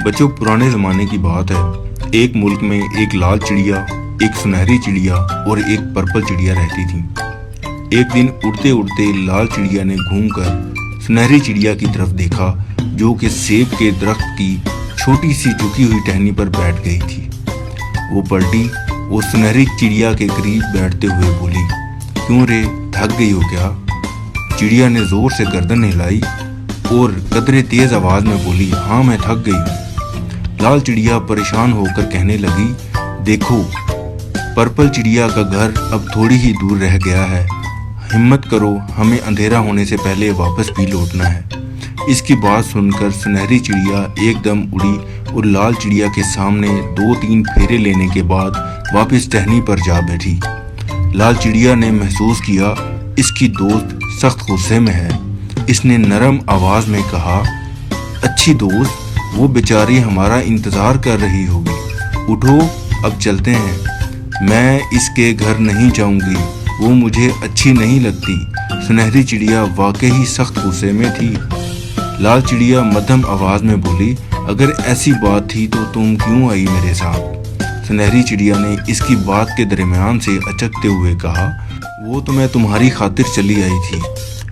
بچوں، پرانے زمانے کی بات ہے۔ ایک ملک میں ایک لال چڑیا، ایک سنہری چڑیا اور ایک پرپل چڑیا رہتی تھی۔ ایک دن اڑتے اڑتے لال چڑیا نے گھوم کر سنہری چڑیا کی طرف دیکھا، جو کہ سیب کے درخت کی چھوٹی سی جھکی ہوئی ٹہنی پر بیٹھ گئی تھی۔ وہ پلٹی اور سنہری چڑیا کے قریب بیٹھتے ہوئے بولی، کیوں رے، تھک گئی ہو کیا؟ چڑیا نے زور سے گردن ہلائی اور قدرے تیز آواز میں بولی، ہاں میں تھک گئی ہوں۔ لال چڑیا پریشان ہو کر کہنے لگی، دیکھو، پرپل چڑیا کا گھر اب تھوڑی ہی دور رہ گیا ہے، ہمت کرو، ہمیں اندھیرا ہونے سے پہلے واپس بھی لوٹنا ہے۔ اس کی بات سن کر سنہری چڑیا ایک دم اڑی اور لال چڑیا کے سامنے 2-3 پھیرے لینے کے بعد واپس ٹہنی پر جا بیٹھی۔ لال چڑیا نے محسوس کیا اس کی دوست سخت غصے میں ہے۔ اس نے نرم آواز میں کہا، اچھی دوست، وہ بیچاری ہمارا انتظار کر رہی ہوگی، اٹھو اب چلتے ہیں۔ میں اس کے گھر نہیں جاؤں گی، وہ مجھے اچھی نہیں لگتی۔ سنہری چڑیا واقعی سخت غصے میں تھی۔ لال چڑیا مدھم آواز میں بولی، اگر ایسی بات تھی تو تم کیوں آئی میرے ساتھ؟ سنہری چڑیا نے اس کی بات کے درمیان سے اچکتے ہوئے کہا، وہ تو میں تمہاری خاطر چلی آئی تھی۔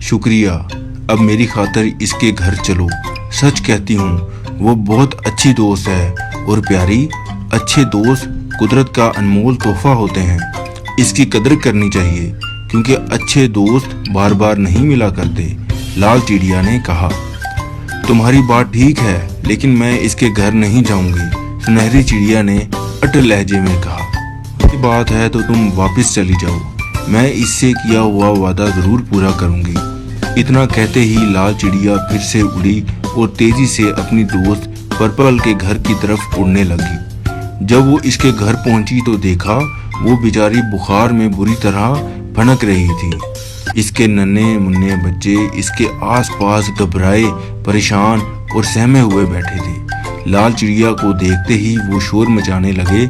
شکریہ، اب میری خاطر اس کے گھر چلو۔ سچ کہتی ہوں، وہ بہت اچھی دوست ہے اور پیاری۔ اچھے دوست قدرت کا انمول تحفہ ہوتے ہیں، اس کی قدر کرنی چاہیے، کیونکہ اچھے دوست بار بار نہیں ملا کرتے۔ لال چڑیا نے کہا، تمہاری بات ٹھیک ہے، لیکن میں اس کے گھر نہیں جاؤں گی۔ سنہری چڑیا نے اٹل لہجے میں کہا، یہ بات ہے تو تم واپس چلی جاؤ، میں اس سے کیا ہوا وعدہ ضرور پورا کروں گی۔ اتنا کہتے ہی لال چڑیا پھر سے اڑی اور تیزی سے اپنی دوست پرپل کے گھر کی طرف اڑنے لگی۔ جب وہ اس کے گھر پہنچی تو دیکھا وہ بیچاری بخار میں بری طرح پھنک رہی تھی۔ اس کے ننھے منھے بچے اس کے آس پاس گھبرائے، پریشان اور سہمے ہوئے بیٹھے تھے۔ لال چڑیا کو دیکھتے ہی وہ شور مچانے لگے۔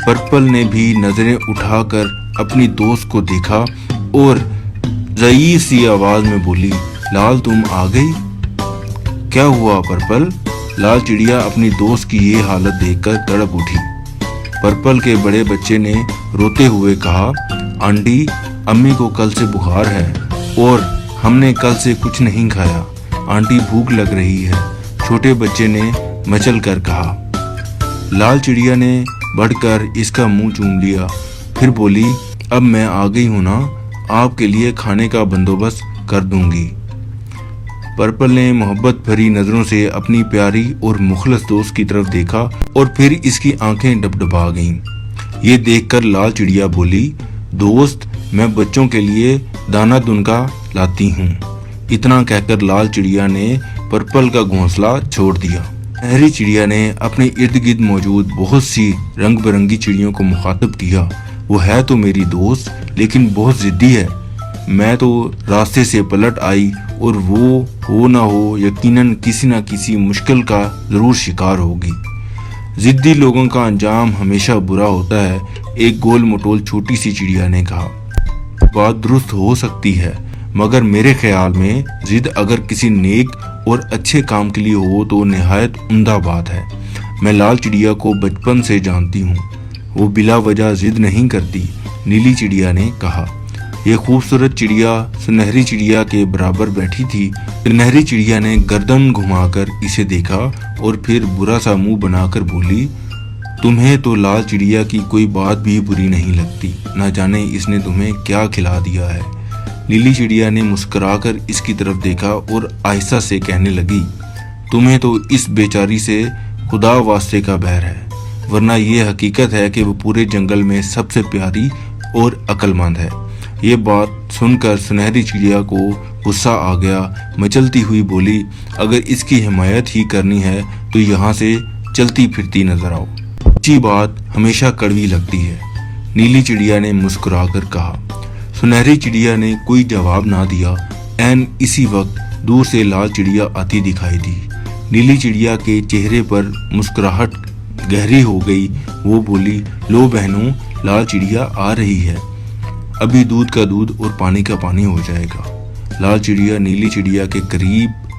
پرپل نے بھی نظریں اٹھا کر اپنی دوست کو دیکھا اور ضعیف سی آواز میں بولی، لال تم آ گئی؟ کیا ہوا پرپل؟ لال چڑیا اپنی دوست کی یہ حالت دیکھ کر تڑپ اٹھی۔ پرپل کے بڑے بچے نے روتے ہوئے کہا، آنٹی، امی کو کل سے بخار ہے اور ہم نے کل سے کچھ نہیں کھایا، آنٹی بھوک لگ رہی ہے، چھوٹے بچے نے مچل کر کہا۔ لال چڑیا نے بڑھ کر اس کا منہ چوم لیا، پھر بولی، اب میں آ گئی ہوں نا، آپ کے لیے کھانے کا بندوبست کر دوں گی۔ پرپل نے محبت بھری نظروں سے اپنی پیاری اور مخلص دوست کی طرف دیکھا اور پھر اس کی آنکھیں ڈبڈبا گئیں۔ یہ دیکھ کر لال چڑیا بولی، دوست، میں بچوں کے لیے دانہ دنکا لاتی ہوں۔ اتنا کہہ کر لال چڑیا نے پرپل کا گھونسلہ چھوڑ دیا۔ سنہری چڑیا نے اپنے ارد گرد موجود بہت سی رنگ برنگی چڑیوں کو مخاطب کیا، وہ ہے تو میری دوست لیکن بہت ضدی ہے، میں تو راستے سے پلٹ آئی اور وہ ہو نہ ہو یقیناً کسی نہ کسی مشکل کا ضرور شکار ہوگی۔ ضدی لوگوں کا انجام ہمیشہ برا ہوتا ہے، ایک گول مٹول چھوٹی سی چڑیا نے کہا۔ بات درست ہو سکتی ہے، مگر میرے خیال میں ضد اگر کسی نیک اور اچھے کام کے لیے ہو تو نہایت عمدہ بات ہے۔ میں لال چڑیا کو بچپن سے جانتی ہوں، وہ بلا وجہ ضد نہیں کرتی، نیلی چڑیا نے کہا۔ یہ خوبصورت چڑیا سنہری چڑیا کے برابر بیٹھی تھی۔ سنہری چڑیا نے گردن گھما کر اسے دیکھا اور پھر برا سا منہ بنا کر بولی، تمہیں تو لال چڑیا کی کوئی بات بھی بری نہیں لگتی، نہ جانے اس نے تمہیں کیا کھلا دیا ہے۔ نیلی چڑیا نے مسکرا کر اس کی طرف دیکھا اور آہستہ سے کہنے لگی، تمہیں تو اس بیچاری سے خدا واسطے کا بیر ہے، ورنہ یہ حقیقت ہے کہ وہ پورے جنگل میں سب سے پیاری اور عقل مند ہے۔ یہ بات سن کر سنہری چڑیا کو غصہ آ گیا، مچلتی ہوئی بولی، اگر اس کی حمایت ہی کرنی ہے تو یہاں سے چلتی پھرتی نظر آؤ، اچھی بات ہمیشہ کڑوی لگتی ہے۔ نیلی چڑیا نے مسکرا کر کہا۔ سنہری چڑیا نے کوئی جواب نہ دیا۔ عین اسی وقت دور سے لال چڑیا آتی دکھائی دی۔ نیلی چڑیا کے چہرے پر مسکراہٹ گہری ہو گئی، وہ بولی، لو بہنوں، لال چڑیا آ رہی ہے، ابھی دودھ کا دودھ اور پانی کا پانی ہو جائے گا۔ لال چڑیا نیلی چڑیا کے قریب